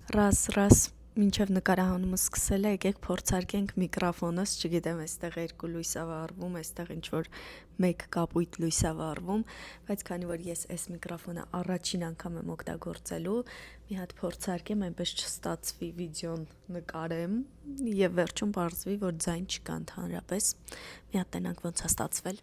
Ռաս, մինչև նկարահանումը սկսել է, եկեք փորձարկենք միկրոֆոնս, չգիտեմ, այստեղ երկու լույս ա վառվում, այստեղ ինչ-որ մեկ կապույտ լույս ա վառվում, բայց քանի որ ես այս միկրոֆոնը առաջին անգամ եմ օգտագործելու, մի հատ փորձարկեմ, այնպես չստացվի վիդեոն նկարեմ եւ վերջում պարզվի, որ ձայն չկա ընդհանրապես։ Մի հատ տենանք ոնց է ստացվել։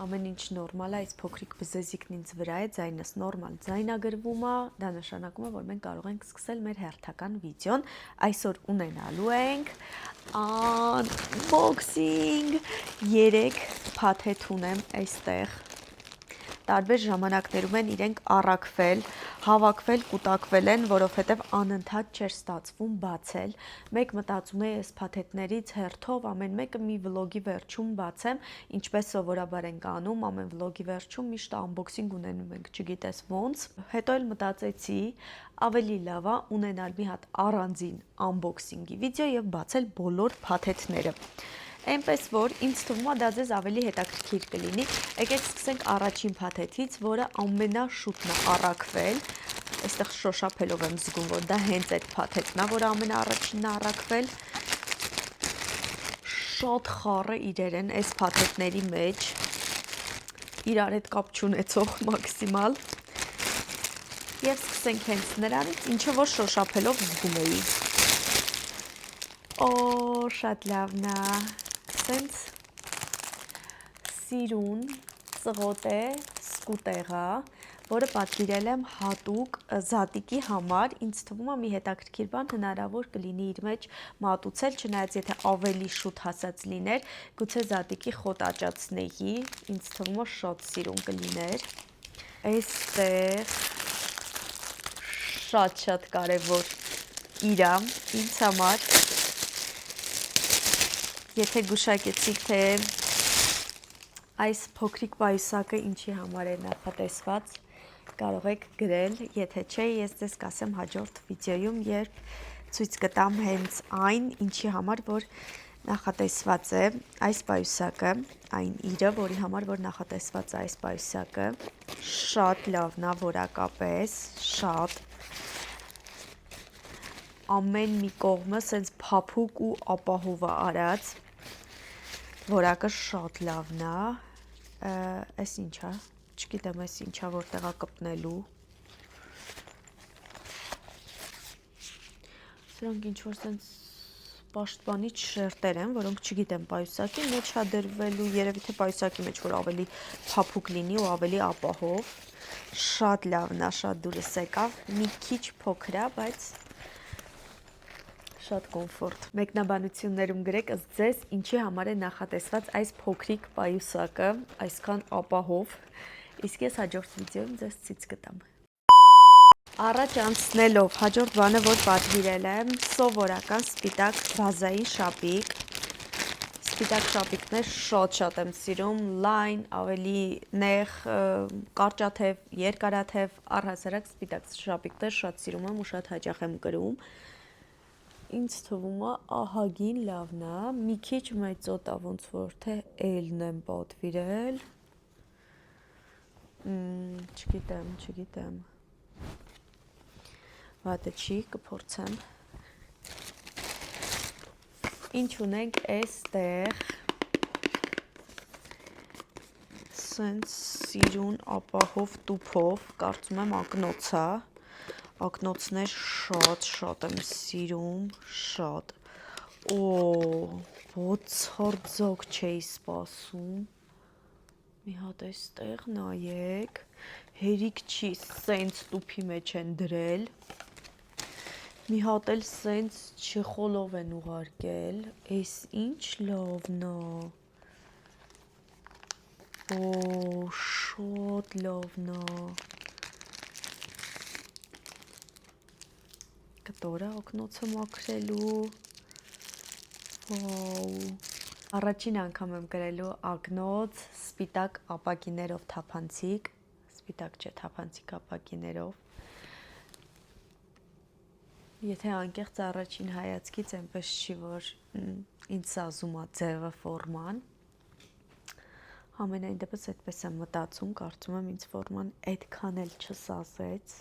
Ամեն ինչ նորմալ է, այս փոքրիկ բզեզիկն ինձ վրա է, ձայնս նորմալ ձայնագրվում է, դա նշանակում է, որ մենք կարող ենք սկսել մեր հերթական վիդեոն։ Այսօր ունենալու ենք unboxing 3 փաթեթ ունեմ այստեղ։ Տարբեր ժամանակներում են իրենք առաքվել, հավաքվել, կուտակվել են, որովհետև անընդհատ չէր ստացվում բացել։ Մեկ մտածում էի այս փաթեթներից հերթով ամեն մեկը մի վլոգի վերջում բացեմ, ինչպես սովորաբար ենք անում, ամեն վլոգի վերջում միշտ unboxing ունենում ենք, չգիտես ոնց։ Հետո էլ մտածեցի, ավելի լավ է ունենալ մի հատ առանձին unboxing-ի վիդեո եւ բացել բոլոր փաթեթները։ Այնպես որ ինձ թվում է դա ձեզ ավելի հետաքրքիր կլինի։ Եկեք սկսենք առաջին փաթեթից, որը ամենաշուտն է առաքվել։ Այստեղ շոշափելով եմ զգում, որ դա հենց այդ փաթեթն է, որը ամենաառաջինն է առաքվել։ Շատ խառը իրեր են այս փաթեթների մեջ։ Իրար հետ կապ չունեցող մաքսիմալ։ Եվ սկսենք հենց նրանից, ինչը որ շոշափելով զգում էի։ Օ, շատ լավն է։ Սենց սիրուն ծղոտե սկուտեղա, որը պատվիրել եմ հատուկ զատիկի համար, ինձ թվում է մի հետաքրքիր բան հնարավոր կլինի իր մեջ մատուցել, չնայած եթե ավելի շուտ հասած լիներ, գուցե զատիկի խոտ աճացնեի, ինձ թվում է շատ սիրուն կլիներ։ Այստեղ շատ կարևոր իրա ինձ համար, եթե գուշակեցիք, թե այս փոքրիկ պայուսակը ինչի համար է նախատեսված, կարող եք գրել, եթե չէ, ես ձեզ կասեմ հաջորդ վիդեոյում, երբ ցույց կտամ հենց այն, ինչի համար որ նախատեսված է այս պայուսակը, այն իրը, որի համար որ նախատեսված է այս պայուսակը, շատ լավն է որակապես, շատ ամեն մի կողմը սենց փափուկ ու ապահով է արած, որակը շատ լավն է, այս ինչ է, չգիտեմ այս ինչ է, որտեղ է կպնելու, սրանք ինչ-որ սենց պաշտպանիչ շերտեր են, որոնք չգիտեմ պայուսակի մեջ է դրվելու, երևի թե պայուսակի մեջ, որ ավելի փափուկ լինի ու ավելի ապահով, շատ լավն է, շատ դուրս եկավ, մի քիչ փոքր է, բայց շատ կոմֆորտ։ Մեկնաբանություններում գրեք ըստ ձեզ ինչի համար է նախատեսված այս փոքրիկ պայուսակը, այսքան ապահով, իսկ ես հաջորդ վիդեոյում ձեզ ցույց կտամ։ Առաջ անցնելով, հաջորդ բանը, որ պատվիրել եմ, սովորական սպիտակ բազային շապիկ։ Սպիտակ շապիկներ շատ եմ սիրում, լայն, ավելի նեղ, կարճաթև, երկարաթև, առհասարակ սպիտակ շապիկներ շատ սիրում եմ ու շատ հաճախ եմ կրում։ Ինձ թվում է ահագին լավն է, մի քիչ մեծոտ է, ոնց որ թե L-ն եմ պատվիրել, չգիտեմ, վատը չի, կփորձեմ, ինչ ունենք այստեղ, սենց սիրուն ապահով տուփով, կարծում եմ ակնոց է, ակնոցներ շատ եմ սիրում, շատ, ոցարձակ չէի սպասում, մի հատ այստեղ նայեք, հերիք չի, սենց տուփի մեջ են դրել, մի հատ էլ սենց չեխոլով են ուղարկել, այս ինչ լավն է, շատ լավն է, կտոր է ակնոցը մաքրելու, առաջին անգամ եմ կրելու ակնոց սպիտակ ապակիներով թափանցիկ, սպիտակ չէ թափանցիկ ապակիներով, եթե անկեղծ առաջին հայացքից այնպես չի, որ ինձ սազում է ձևը, ֆորման, Համենայն դեպս այդպես եմ մտածում, կարծում եմ ինձ ֆորման այդքան էլ չսազեց։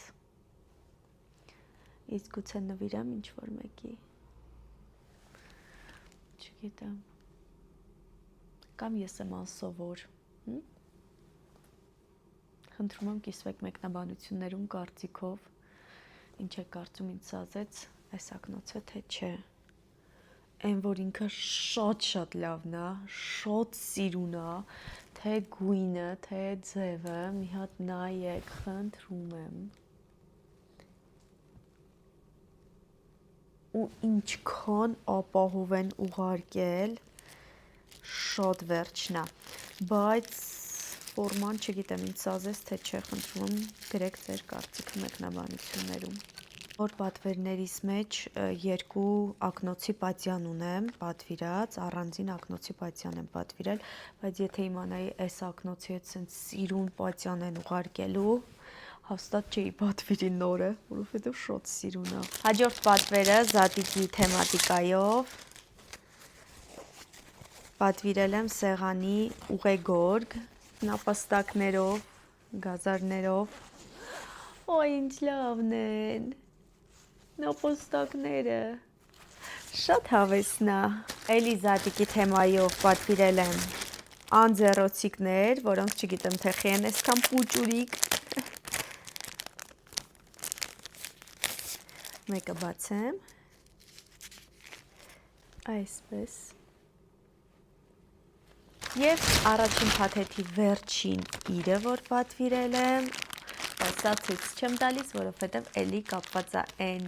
Իսկ գուցե նվիրեմ ինչ-որ մեկի։ Չգիտեմ։ Կամ ես եմ անսովոր։ Խնդրում եմ կիսվեք մեկնաբանություններում կարծիքով, ինչ է կարծում ինձ սազեց այս ակնոցը, թե չէ։ Այն, որ ինքը շատ լավն է, շատ սիրուն է, թե գույնը, թե ձևը, մի հատ նայեք, խնդրում եմ։ Ու ինչքան ապահով են ուղարկել, շատ վերջն է, բայց ֆորման չգիտեմ, ինձ սազեց, թե չէ, խնդրում եմ գրեք ձեր կարծիքը մեկնաբանություններում։ Որ պատվերներից մեջ երկու ակնոցի պատյան ունեմ պատվիրած, առանձին ակնոցի պատյան եմ պատվիրել, բայց եթե իմանայի այս ակնոցի հետ սենց սիրուն պատյան են ուղարկելու, հաստատ չէի պատվիրի նորը, որովհետև շատ սիրուն է։ Հաջորդ պատվերը զատիկի թեմատիկայով պատվիրել եմ սեղանի ուղեգորգ, նապաստակներով, գազարներով։ Ոյ ինչ լավն են։ Նապաստակները շատ հավեսն է։ Էլի զատիկի թեմայով պատվիրել եմ անձեռոցիկներ, որոնք չգիտեմ թե խի են այսքան պուճուրիկ։ Մեկը բացեմ։ Այսպես։ Եվ առաջին փաթեթի վերջին իրը, որ պատվիրել եմ, սա ցույց չեմ տալիս, որովհետև էլի կապված է այն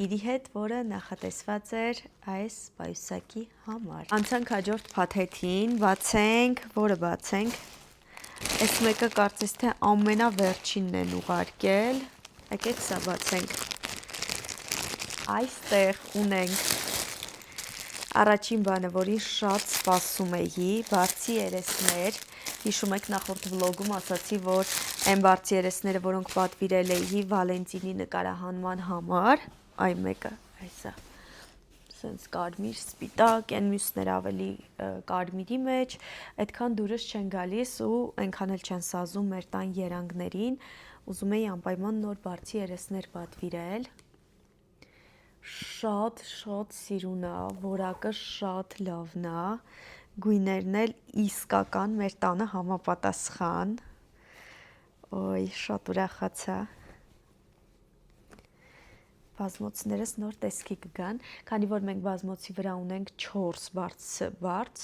իրի հետ, որը նախատեսված էր այս պայուսակի համար։ Անցանք հաջորդ փաթեթին, բացենք, որը բացենք։ Այս մեկը կարծես թե ամենավերջինն են ուղարկել։ Եկեք սա բացենք։ Այստեղ ունենք առաջին բանը, որին շատ սպասում էի, բարձի երեսներ։ Հիշում եք նախորդ վլոգում ասացի, որ այն բարձի երեսները, որոնք պատվիրել էի Վալենտինի նկարահանման համար, այ մեկը, այսա, սենց կարմիր, սպիտակ, այն մյուսները ավելի կարմիրի մեջ, այդքան դուրս չեն գալիս ու այնքան էլ չեն սազում մեր տան երանգներին, ուզում էի անպայման նոր բարձի երեսներ պատվիրել, շատ սիրուն է, որակը շատ լավն է, գույներն էլ իսկական մեր տանը համապատասխան, ոյ, շատ ուրախացա, բազմոցներս նոր տեսքի կգան, քանի որ մենք բազմոցի վրա ունենք 4 բարձ,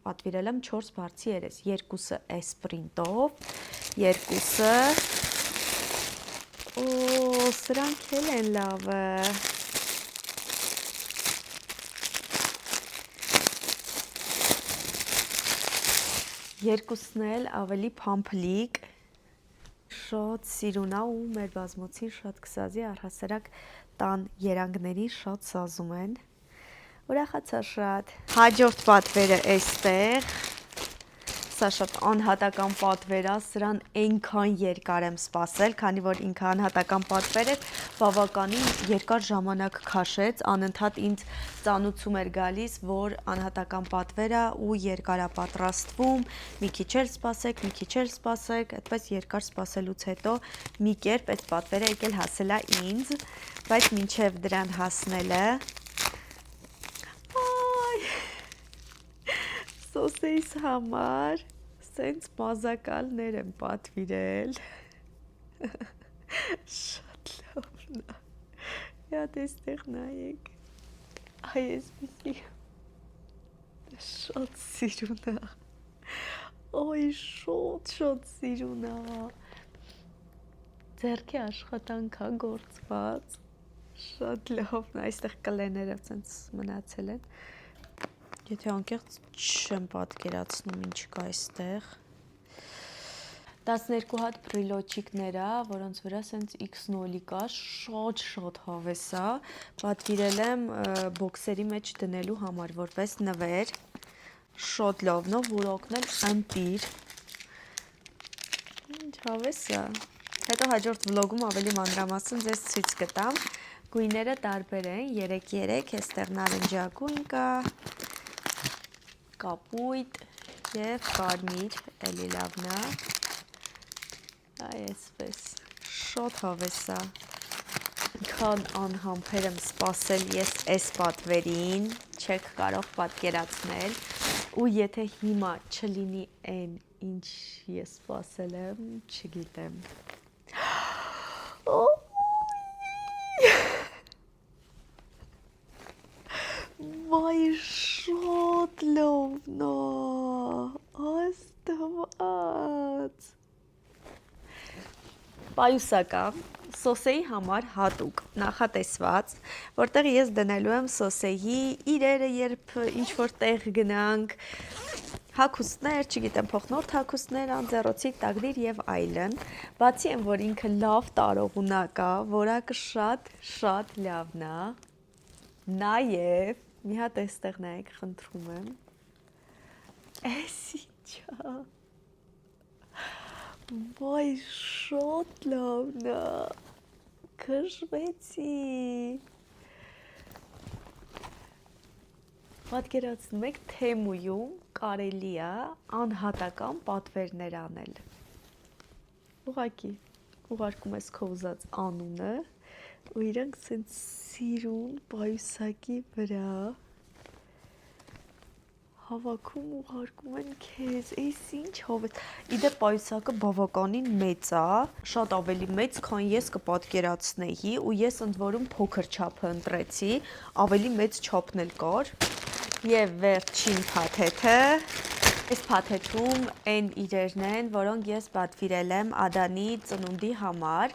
պատվիրել եմ 4 բարձի երես, երկուսը այս պրինտով, երկուսը, սրանք էլ են լավը, երկուսն էլ ավելի փամփլիկ, շատ սիրուն է ու մեր բազմոցին շատ կսազի, առհասարակ տան երանգներին շատ սազում են, ուրախացա շատ։ Հաջորդ պատվերը էստեղ, սա շատ անհատական պատվեր է, սրան այնքան երկար եմ սպասել, քանի որ ինքը անհատական պատվեր էր, բավականին երկար ժամանակ քաշեց, անընդհատ ինձ ծանուցում էր գալիս, որ անհատական պատվեր է ու երկար է պատրաստվում, մի քիչ էլ սպասեք, այդպես երկար սպասելուց հետո մի կերպ այդ պատվերը եկել հասել է ինձ, բայց մինչև դրան հասնելը, սոսեիս համար սենց մազակալներ եմ պատվիրել, շատ լավն է, հատ էստեղ նայեք, այ էսպիսի, շատ սիրուն է, ոյ շատ սիրուն է, ձեռքի աշխատանք է գործված, շատ լավն է, այստեղ կլեները սենց մնացել են, եթե անկեղծ չեմ պատկերացնում ինչ կա այստեղ, 12 հատ բրիլոչիկներ է, որոնց վրա սենց X-նոլի կա, շատ հավես է, պատվիրել եմ բոքսերի մեջ դնելու համար, որպես նվեր, շատ լավն է, որակն էլ ընտիր, ինչ հավես է, հետո հաջորդ վլոգում ավելի մանրամասն ձեզ ցույց կտամ, գույները տարբեր են, 3, էստեղ նարնջագույն կա, կապույտ եւ կարմիր, էլի լավն է։ Այսպես, շատ հավես է։ Քան անհամբեր եմ սպասել ես այս պատվերին, չեք կարող պատկերացնել, ու եթե հիմա չլինի այն, ինչ ես սպասել եմ, չգիտեմ։ Վայ, շատ լավն է, աստված։ Պայուսակա սոսեի համար հատուկ նախատեսված, որտեղ ես դնելու եմ սոսեի իրերը, երբ ինչ-որ տեղ գնանք, հագուստներ, չգիտեմ, փոխնորդ հագուստներ, անձեռոցիկ, տակդիր եւ այլն, բացի այն, որ ինքը լավ տարողունակ է, որակը շատ լավն է, նաեւ մի հատ էստեղ նայեք, խնդրում եմ, էս ինչա, վայ, շատ լավն է, քշվեցի, պատկերացնում եք, Թեմուում կարելի է անհատական պատվերներ անել, ուղղակի ուղարկում ես քո ուզած անունը, ու իրանք սենց սիրուն պայուսակի վրա հավաքում ուղարկում են քեզ, էս ինչ հավես, իդեպ պայուսակը բավականին մեծ է, շատ ավելի մեծ, քան ես կպատկերացնեի, ու ես ընդ որում փոքր չափը ընտրեցի, ավելի մեծ չափն էլ կար, եւ վերջին փաթեթը, այս փաթեթում այն իրերն են, որոնք ես պատվիրել եմ Ադանի ծնունդի համար,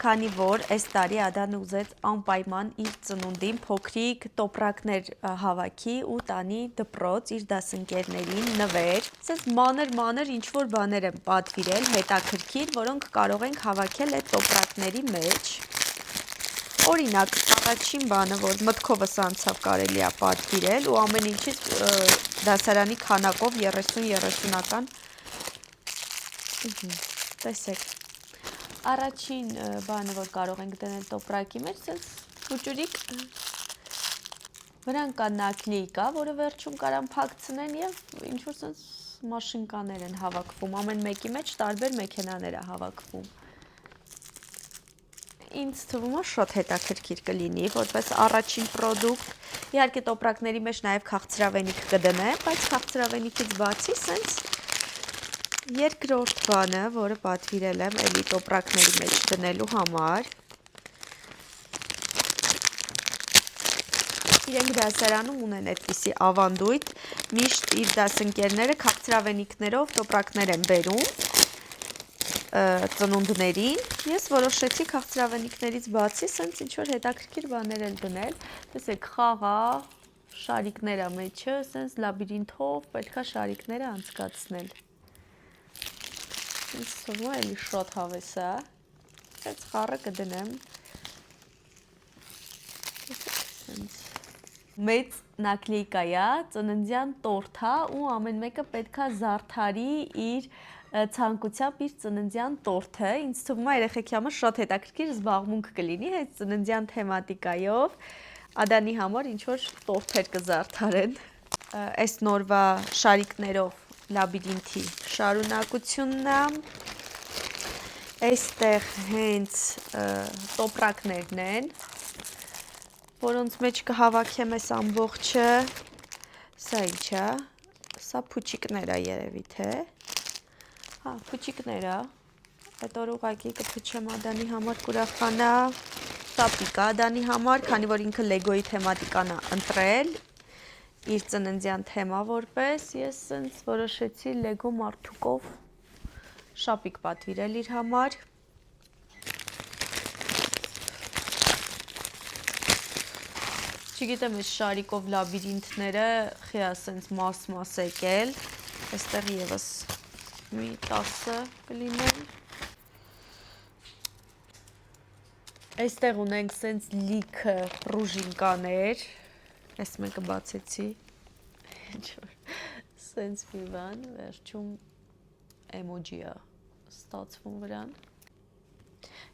քանի որ այս տարի Ադանը ուզեց անպայման իր ծնունդին փոքրիկ տոպրակներ հավաքի ու տանի դպրոց իր դասընկերներին նվեր, ասես մանր ինչ-որ բաներ եմ պատվիրել, հետաքրքիր, որոնք կարող ենք հավաքել այդ տոպրակների մեջ, օրինակ, առաջին բանը, որ մտքովս անցավ կարելի է պատվիրել ու ամեն ինչից դասարանի քանակով 30-30-ական, տեսեք, առաջին բանը, որ կարող ենք դնել տոպրակի մեջ, սենց փուճուրիկ, վրան կա նակլեյկա, որը վերջում կարան փակցնեն և ինչ-որ սենց մաշինկաներ են հավաքվում, ամեն մեկի մեջ տարբեր մեքենաներ է հավաքվում։ Ինձ թվում է շատ հետաքրքիր կլինի, որպես առաջին պրոդուկտ, իհարկե տոպրակների մեջ նաև քաղցրավենիք կդնեմ, բայց քաղցրավենիքից բացի սենց երկրորդ բանը, որը պատվիրել եմ էլի տոպրակների մեջ դնելու համար, իրենք դասարանում ունեն այդպիսի ավանդույթ, միշտ իր դասընկերները քաղցրավենիքներով տոպրակներ են բերում, ծնունդներին, ես որոշեցի քաղցրավենիքներից բացի, սենց ինչ-որ հետաքրքիր բաներ էլ դնել, տեսեք, խաղա, շարիկները մեջը, սենց լաբիրինթով պետքա շարիկները անցկացնել, ինձ թվում է էլի շատ հավես է, սենց խառը կդնեմ, մեծ նակլեյկա է, ծննդյան տորթ է ու ամեն մեկը պետքա զարդարի իր ցանկությամբ իր ծննդյան տորթը, ինձ թվում է երեխեքի համար շատ հետաքրքիր զբաղմունք կլինի, հենց ծննդյան թեմատիկայով Ադանի համար ինչ-որ տորթեր կզարդարեն, այս նորվա շարիկներով լաբիրինթի շարունակությունն է, այստեղ հենց տոպրակներն են, որոնց մեջ կհավաքեմ այս ամբողջը, սա ինչ է, սա փուչիկներ է երևի թե, փուչիկներ է, այդ օր ուղղակի կփչեմ Ադանի համար կուրախանա, շապիկ է Ադանի համար, քանի որ ինքը լեգոյի թեմատիկան է ընտրել, իր ծննդյան թեմա որպես, ես սենց որոշեցի լեգո մարդուկով շապիկ պատվիրել իր համար, չգիտեմ այս շարիկով լաբիրինթները խիա սենց մաս եկել, այստեղ եվս մի 10 կլինեն, այստեղ ունենք սենց լիքը պրուժինկաներ, այս մեկը բացեցի, սենց մի բան, վերջում էմոջի է ստացվում վրան,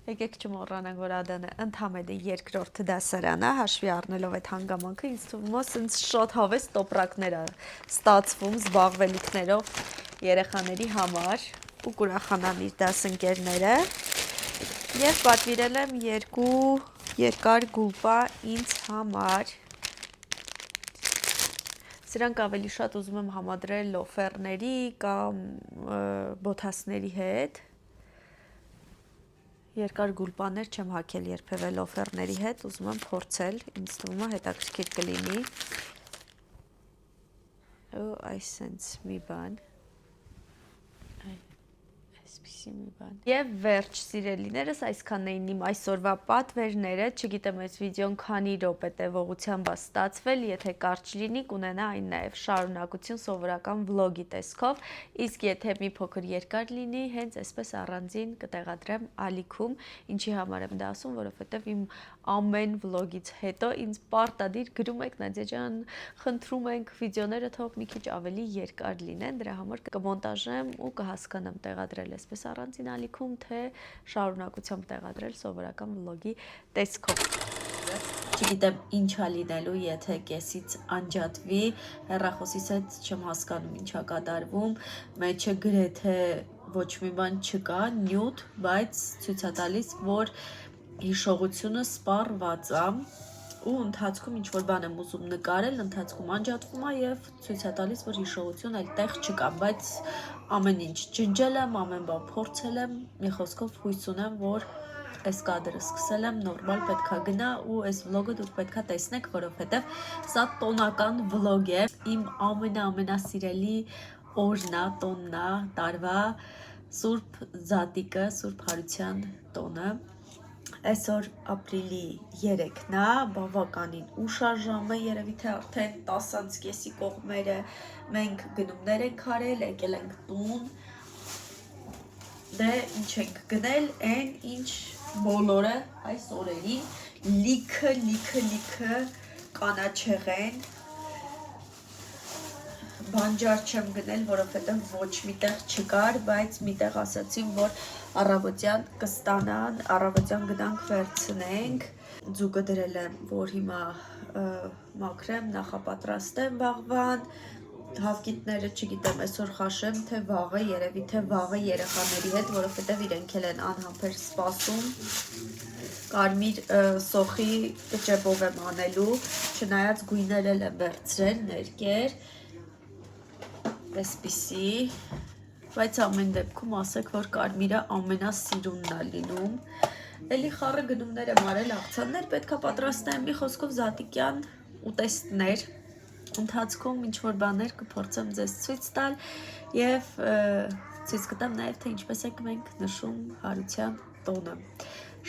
Եկեք չմոռանանք, որ Ադանը ընդամենը երկրորդ դասարանը, հաշվի առնելով այդ հանգամանքը, ինձ թվում է ինձ շատ հավես տոպրակներ է ստացվում զբաղվելիքներով երեխաների համար ու կուրախանան իր դասընկերները եւ պատվիրել եմ 2 երկար գուլպա ինձ համար։ Սրանք ավելի շատ ուզում եմ համադրել լոֆերների կամ բոթասների հետ։ Երկար գուլպաներ չեմ հագել երբևէ լոֆերների հետ, ուզում եմ փորձել, ինձ թվում է հետաքրքիր կլինի։ Ու այսպես մի բան։ Եվ վերջ սիրելիներս, այսքանն էին իմ այսօրվա պատվերները, չգիտեմ այս վիդեոն քանի րոպե տևողությամբ է ստացվել, եթե կարճ լինի կունենա այն նաև շարունակություն սովորական վլոգի տեսքով, իսկ եթե մի փոքր երկար լինի, հենց այսպես առանձին կտեղադրեմ ալիքում, ինչի համար եմ դա ասում, որովհետև իմ ամեն վլոգից հետո ինձ պարտադիր գրում եք Նադիա ջան, խնդրում ենք վիդեոները թող մի քիչ ավելի երկար լինեն, դրա համար կմոնտաժեմ ու կհասկանամ տեղադրել այսպես առանձին ալիքում, թե շարունակությամբ տեղադրել սովորական վլոգի տեսքով։ Չգիտեմ ինչա լինելու, եթե կեսից անջատվի, հեռախոսից հետ չեմ հասկանում ինչա կատարվում, մեջը գրեթե ոչ մի բան չկա, նյութ, բայց ցույց է տալիս, որ հիշողությունը սպառված է ու ընթացքում ինչ-որ բան եմ ուզում նկարել, ընթացքում անջատվում է եւ ցույց է տալիս, որ հիշողություն այդտեղ չկա, բայց ամեն ինչ ջնջել եմ, ամեն բան փորձել եմ, մի խոսքով հույս ունեմ, որ այս կադրը սկսել եմ, նորմալ պետքա գնա ու այս վլոգը դուք պետքա տեսնեք, որովհետև սա տոնական վլոգ է, իմ ամենասիրելի օրն է, տոնն է, տարվա Սուրբ Զատիկը, Սուրբ Հարության տոնը։ Այսօր ապրիլի 3-ն է, բավականին ուշ է ժամը, երևի թե արդեն 10:30 կողմերը, մենք գնումներ ենք արել, եկել ենք տուն, դե ինչ ենք գնել, այն ինչ բոլորը այս օրերին լիքը կանաչեղեն, բանջար չեմ գնել, որովհետև ոչ միտեղ չկար, բայց միտեղ ասացին, որ առավոտյան կստանան, առավոտյան գնանք վերցնենք, ձուկը դրել եմ, որ հիմա մաքրեմ, նախապատրաստեմ վաղվան, հավկիթները չգիտեմ, այսօր խաշեմ, թե վաղը, երևի թե վաղը երեխաների հետ, որովհետև իրենք էլ են անհամբեր սպասում, կարմիր սոխի կճեպով եմ անելու, չնայած գույներ էլ եմ վերցրել, ներկեր, այսպիսի, բայց ամեն դեպքում ասեք, որ կարմիրը ամենասիրունն է լինում, էլի խառը գնումներ եմ արել, աղցաններ պետքա պատրաստեմ, մի խոսքով զատիկյան ուտեստներ, ընթացքում ինչ-որ բաներ կփորձեմ ձեզ ցույց տալ և ցույց կտամ նաև, թե ինչպես եք մենք նշում Հարության տոնը։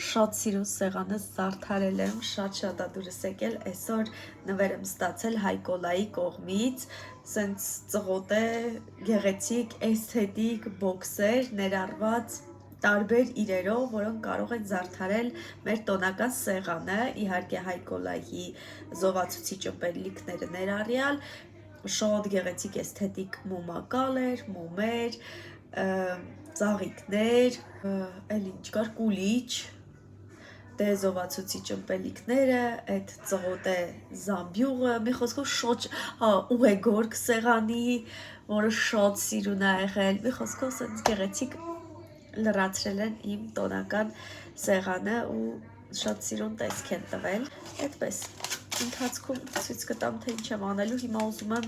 Շատ սիրուն սեղանս զարդարել եմ, շատ ա դուրս եկել, այսօր նվեր եմ ստացել Հայկոլայի կողմից, սենց ծղոտե, գեղեցիկ, էսթետիկ բոքսեր, ներառված տարբեր իրերով, որոնք կարող են զարդարել մեր տոնական սեղանը, իհարկե Հայկոլայի զովացուցիչ ըմպելիքները ներառյալ, շատ գեղեցիկ էսթետիկ մոմակալ էր, մոմեր, ծաղիկներ, էլ ինչ կար, կուլիչ, զովացուցիչ ըմպելիքները, այդ ծղոտե զամբյուղը, մի խոսքով շոչ, ուղեգորգ սեղանի, որը շատ սիրուն է եղել, մի խոսքով սենց գեղեցիկ լրացրել են իմ տոնական սեղանը ու շատ սիրուն տեսք են տվել, այդպես, ընթացքում ցույց կտամ, թե ինչ եմ անելու, հիմա ուզում եմ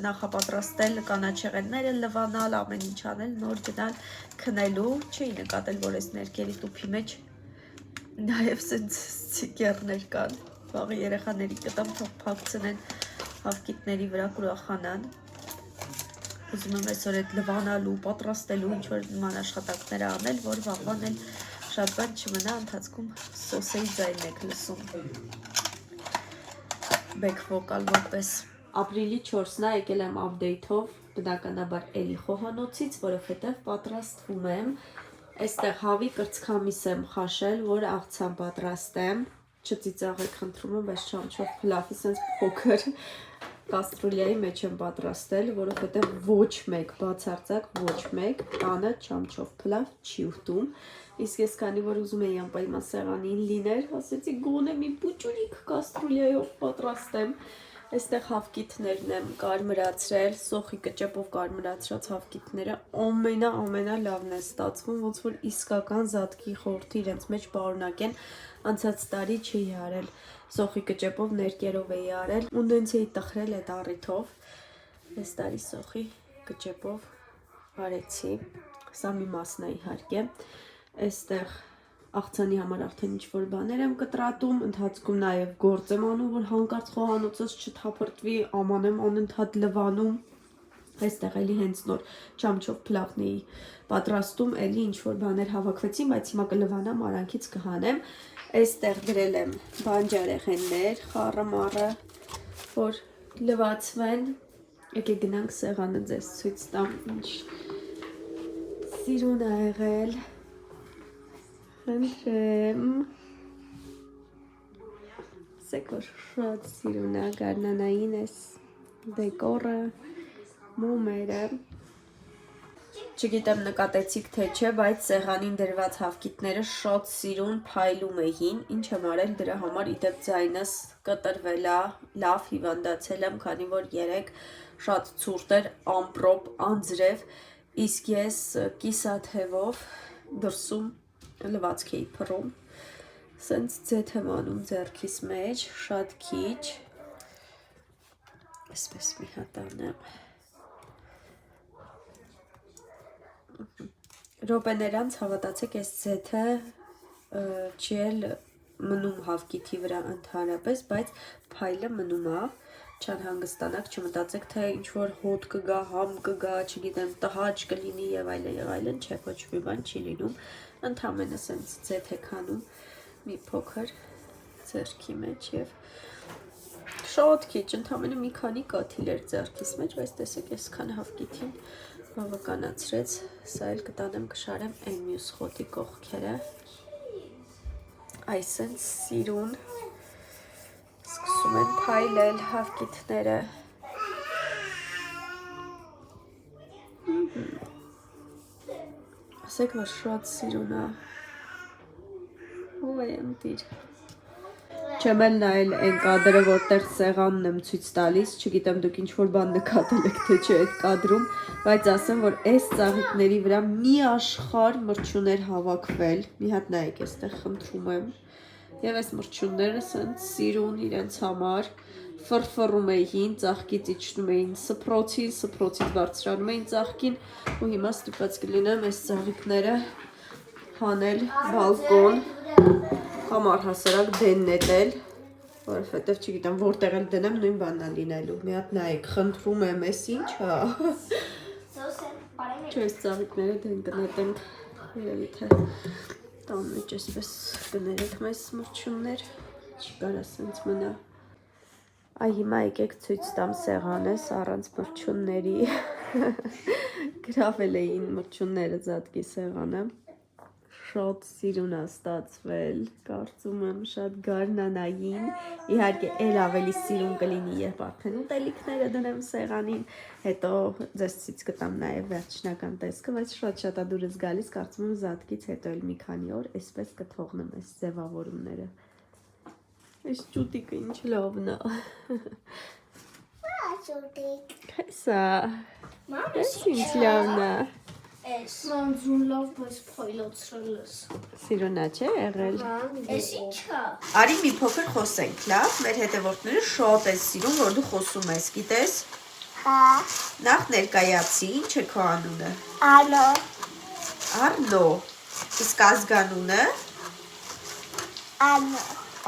նախապատրաստել կանաչեղենները, լվանալ, ամեն ինչ անել, նոր գնալ քնելու, չի նկատել, որ այս ներկերի տուփի մեջ նաև սենց ցիկերներ կան, վաղը երեխաների կտամ, թող փակցնեն հավկիթների վրա կուրախանան, ուզում եմ այսօր այդ լվանալու, պատրաստելու, ինչ-որ նման աշխատանքներ անել, որ վաղվան էլ շատ բան չմնա, ընթացքում սոսեի ձայնն եք լսում, բեք վոկալ որպես։ Ապրիլի 4-ն է, եկել եմ update-ով, բնականաբար էլի խոհանոցից, որովհետև պատրաստվում եմ, այստեղ հավի կրծքամիս եմ խաշել, որ աղցան պատրաստեմ, չծիծաղեք խնդրում եմ, բայց չամչով փլավի սենց փոքր կաստրուլյայի մեջ եմ պատրաստել, որովհետև ոչ մեկ բացարձակ ոչ մեկ տանը չամչով փլավ չի ուտում։ Իսկ ես քանի որ ուզում էի անպայման սեղանին լիներ, ասեցի գոնե մի պուճունիկ կաստրուլյայով պատրաստեմ։ Այստեղ հավկիթներն եմ կարմրացրել, սոխի կճեպով կարմրացրած հավկիթները ամենալավն է ստացվում, ոնց որ իսկական զատկի խորթի իրենց մեջ պարունակեն, անցած տարի չի արել, սոխի կճեպով ներկերով էի արել, ու նենց էի տխրել այդ առիթով, այս տարի սոխի կճեպով արեցի, սա մի մասն է իհարկե, այստեղ աղցանի համար արդեն ինչ-որ բաներ եմ կտրատում, ընթացքում նաև գործ եմ անում, որ հանկարծ խոհանոցս չթափրտվի, աման եմ անընդհատ լվանում, այստեղ էլի հենց նոր չամչով փլավն էի պատրաստում, էլի ինչ-որ բաներ հավաքվեցին, բայց հիմա կլվանամ, արանքից կհանեմ, այստեղ դրել եմ բանջարեղեններ, խառը մառը, որ լվացվեն, եկեք գնանք սեղանը ձեզ ցույց տամ, ինչ սիրուն ա եղել Խնդրեմ, ասեք որ շատ սիրուն է գարնանային ես դեկորը, մոմերը, չգիտեմ նկատեցիք թե չէ, բայց սեղանին դրված հավկիթները շատ սիրուն փայլում էին, ինչ եմ արել դրա համար իդեպ ձայնս կտրվել է, լավ հիվանդացել եմ, քանի որ երեկ շատ ցուրտ էր, ամպրոպ, անձրև, իսկ ես կիսաթևով դրսում լվացք էի փռում, սենց ձեթ եմ անում ձեռքիս մեջ, շատ քիչ, այսպես մի հատ անեմ, րոպեներ անց հավատացեք այս ձեթը չի էլ մնում հավկիթի վրա ընդհանրապես, բայց փայլը մնում է, չանհանգստանաք, չմտածեք, թե ինչ-որ հոտ կգա, համ կգա, չգիտեմ, տհաճ կլինի և այլն, չէ, ոչ մի բան չի լինում, ընդամենը սենց ձեթ եք անում մի փոքր ձեռքի մեջ և շատ քիչ, ընդամենը մի քանի կաթիլ էր ձեռքիս մեջ, բայց տեսեք այսքան հավկիթին բավականացրեց, սա էլ կտանեմ կշարեմ այն մյուս խոտի կողքերը, այս սենց սիրուն սկսում են փայլել հավկիթները, ասեք որ շատ սիրուն է, ոյ ընտիր, չեմ էլ նայել այն կադրը, որտեղ սեղանն եմ ցույց տալիս, չգիտեմ դուք ինչ-որ բան նկատել եք թե չէ այդ կադրում, բայց ասեմ, որ այս ծաղիկների վրա մի աշխարհ մրջյուններ հավաքվել, մի հատ նայեք այստեղ խնդրում եմ, և այս մրջյունները սենց սիրուն իրենց համար, ֆրֆռում էին, ծաղկից իջնում էին սփռոցին, սփռոցից բարձրանում էին ծաղկին, ու հիմա ստիպված կլինեմ այս ծաղիկները հանել բալկոն, կամ առհասարակ դեն նետել, որովհետև չգիտեմ որտեղ էլ դնեմ նույն բանն է լինելու, մի հատ նայեք, խնդրում եմ, այս ինչ է, չէ այս ծաղիկները դեն կնետենք, երևի թե տան մեջ այսպես կներեք մեզ մրջյուններ, չի կարա սենց մնա, այ հիմա եկեք ցույց տամ սեղանս առանց մրջյունների, գրավել էին մրջյունները զատկի սեղանը, շատ սիրուն է ստացվել, կարծում եմ շատ գարնանային, իհարկե էլ ավելի սիրուն կլինի, երբ արդեն ուտելիքները դնեմ սեղանին, հետո ձեզ ցույց կտամ նաև վերջնական տեսքը, բայց շատ է դուրս գալիս, կարծում եմ զատկից հետո էլ մի քանի օր այսպես կթողնեմ այս ձևավորումները, այս ճուտիկը ինչ լավն է, հեսա, այս ինչ լավն է, Մանձուն լավ, բայց փայլացրել ես։ Սիրուն է չէ եղել։ Էս ի՞նչ է։ Արի մի փոքր խոսենք, լավ, մեր հետևորդները շատ է սիրուն, որ դու խոսում ես, գիտես։ Նախ ներկայացի, ինչ է քո անունը։ Ալո։ Արնո։ Իսկ ազգանունը։ Ալո։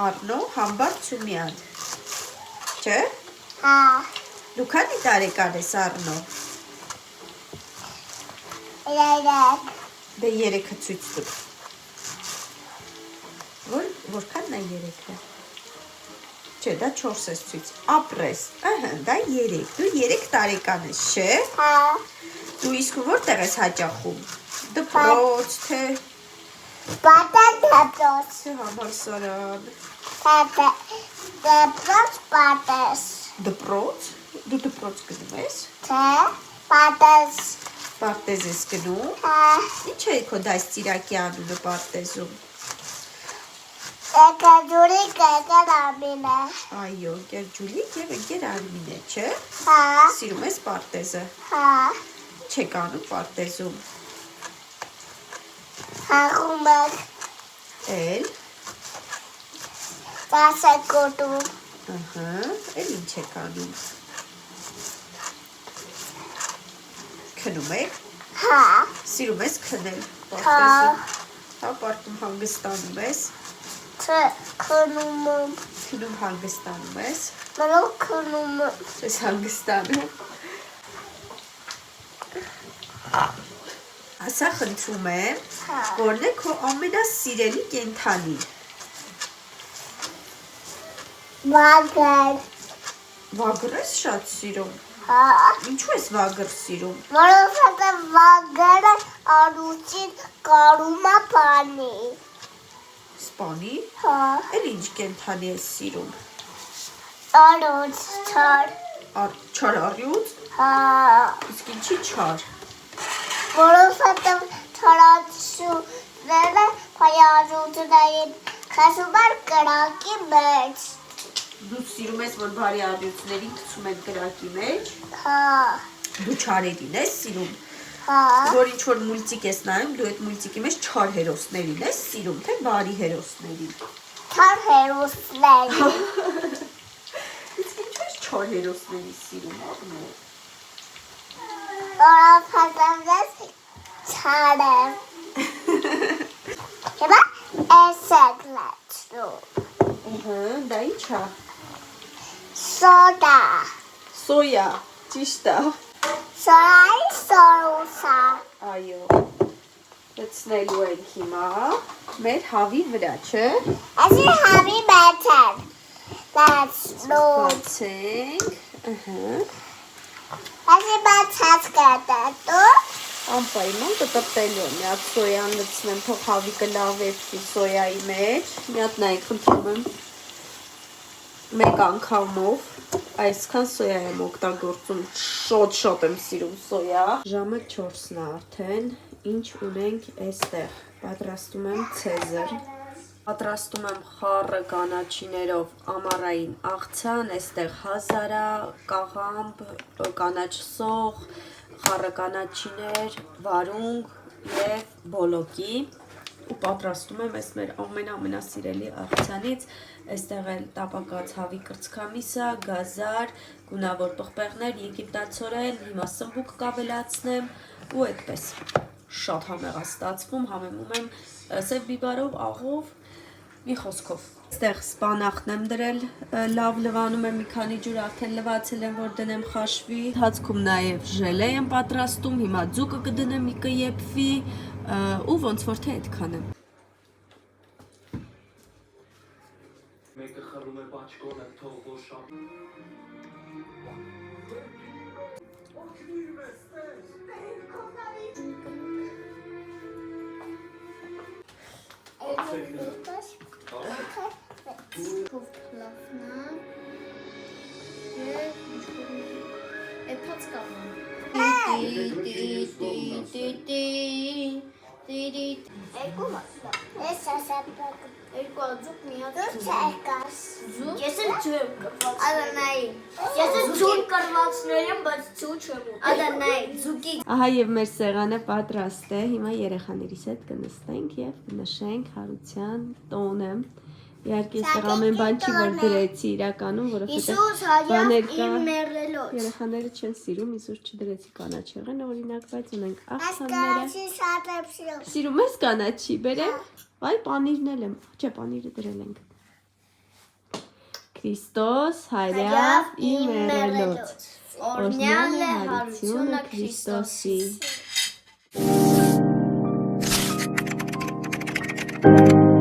Արնո Համբարձումյան։ Չէ։ Հա։ Դու քանի տարեկան ես Արնո։ Երեք։ Դե երեքը ցույց տուր։ Որքանն է երեքը։ Չէ, դա 4 ես ցույց։ Ապրես։ Ահա, դա 3։ Դու 3 տարեկան ես, չէ։ Հա։ Դու իսկ որտեղ ես հաճախում։ Դպրոց, թե Պատես։ համալսարան։ Դպրոց պատես։ Դպրոց։ Դու դպրոց գնում ես։ Թե պատես Պարտեզ ես գնում։ Ինչ է քո դաստիարակի անունը պարտեզում։ Եկաջուրի կեկել ամին է։ Այո, ընկեր Ջուլիկ եւ ընկեր Արմին է, չէ։ Հա, Սիրում ես պարտեզը։ հա, Ինչ եք անում պարտեզում։ հաղում եք, Էլ, դաս եք գոտում, ահա, էլ ինչ եք անում։ Քնում եք։ հա, Սիրում ես քնել հա, պարտեզում։ Հա, պարտում հանգստանում ես։ թե քնում եմ, Քնում հանգստանում ես։ մնու քնում եմ, Ես հանգստանում։ Ասա խնդրում եմ, հա, որն է քո ամենասիրելի կենդանին։ վագեր, Վագր ես շատ սիրում։ հա, Ինչու ես վագր սիրում։ որովհետև վագերը արուծին կարում է բանի, Սպանի։ հա, Էլ ինչ կենդանի ես սիրում։ արուծ չար, Չար առյուծ։ հա, Իսկ ինչի չար։ որովհետև չարացուները պայարուծնային խասում էր կրակի մեջ, Դու սիրում ես, որ բարի առյուծներին գցում են կրակի մեջ։ հա, Դու չարերին ես սիրում։ հա, Որ ինչ որ մուլտիկ ես նայում, դու այդ մուլտիկի մեջ չար հերոսներին ես սիրում, թե բարի հերոսներին։ չար հերուսների, Իսկ ինչու ես չար հերոսների սիրում, աղմե։ որովհետև ես չար եմ, հիմա ես եք լեցնում, Ահա, դա ի՞նչ է։ սոդա, Սոյա, ճիշտ է։ սորայի սորուսա, Այո։ Լցնելու ենք հիմա մեր հավի վրա, չէ։ այսի հավի մեջ եմ, լեցնում, Բացենք։ Ահա։ այսի բացած կետետու, Անպայման կտրտելու եմ, մի հատ սոյան լցնեմ, թող հավիկը լավ էրթի սոյայի մեջ։ Մի հատ նայեք, խնդրում եմ։ Մեկ անգամով այսքան սոյա եմ օգտագործում, շատ եմ սիրում սոյա։ Ժամը 4-ն է արդեն, ինչ ունենք այստեղ։ Պատրաստում եմ ցեզր։ Պատրաստում եմ խառը կանաչիներով ամառային աղցան, այստեղ հազարա, կաղամբ, կանաչ սող, խառը կանաչիներ, վարունգ և բոլոկի ու պատրաստում եմ այս մեր ամենասիրելի աղցանից, այստեղ էլ տապակած հավի կրծքամիսա, գազար, գունավոր պղպեղներ, եգիպտացորեն, հիմա սմբուկ կավելացնեմ ու այդպես շատ համեղ է ստացվում, համեմում եմ սև բիբարով, աղով, մի խոսքով։ Այստեղ սպանախն եմ դրել, լավ լվանում եմ, մի քանի ջուր արդեն լվացել եմ, որ դնեմ խաշվի։ Հացքում նաև ժելե եմ պատրաստում, հիմա ձուկը կդնեմ, մի կեփվի ու ոնց որ թե այդքան եմ։ Մեկը խռում է բաճկոնը, թող որ շապ։ ես ասապակ, Երկու աջուկ մի հատ դու չեկաս, Ես էլ ջուր կրված Ադանայի, Ես էլ ջուր կրվածներ եմ, բայց ջուր չեմ ուտում Ադանայի, Ձուկի Ահա եւ մեր սեղանը պատրաստ է։ Հիմա երեխաներիս հետ կնստենք եւ կնշենք հարության տոնը։ Իհարկե այստեղ ամեն բան չի որ դրեցի իրականում, որովհետեւ Իսուս հաջավ բաներ կա։ իմ մերելոց Երեխաները չեն սիրում, իսուր չդրեցի կանաչեղենը, օրինակ, բայց ունենք այս աղցանները։ կարացի շատ եմ սիրում, Սիրում ես կանաչի, բերեմ։ Այ պանիրն էլ եմ։ Չէ, պանիրը դրել ենք։ Քրիստոս հայրավ իմ մերելոց։ Օրնյալ է հարությունը Քրիստոսի Քրիստոսի։